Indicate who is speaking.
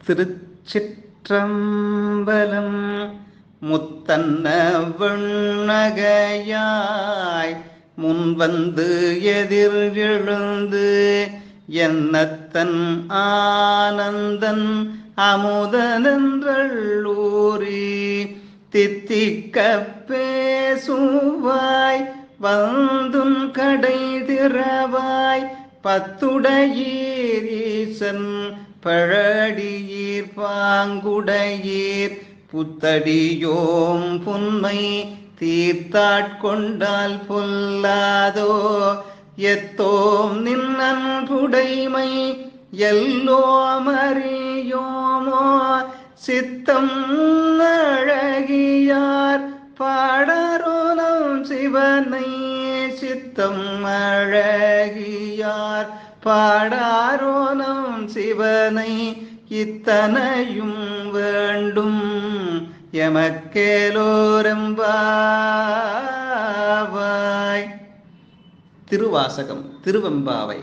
Speaker 1: திருச்சிற்றம்பலம். முத்தன்ன வெண்ணகையாய் முன்வந்து எதிர் எழுந்து என்னத்தன் ஆனந்தன் அமுதனென்றள்ளூரி தித்திக்க பேசுவாய் வந்துன் கடை திறவாய் பத்துடையீர் ஈசன் பழடியீர் பாங்குடையீர் புத்தடியோம் புன்மை தீர்த்தாட்கொண்டால் பொல்லாதோ எத்தோம் நின்னன் புடைமை எல்லோம் அறியோமோ சித்தம் அழகியார் பாடரோனம் சிவனை சித்தம் அழகியார் பாடாரோனம் சிவனை இத்தனையும் வேண்டும் எமக்கேலோரெம்பாவாய். திருவாசகம் திருவெம்பாவை.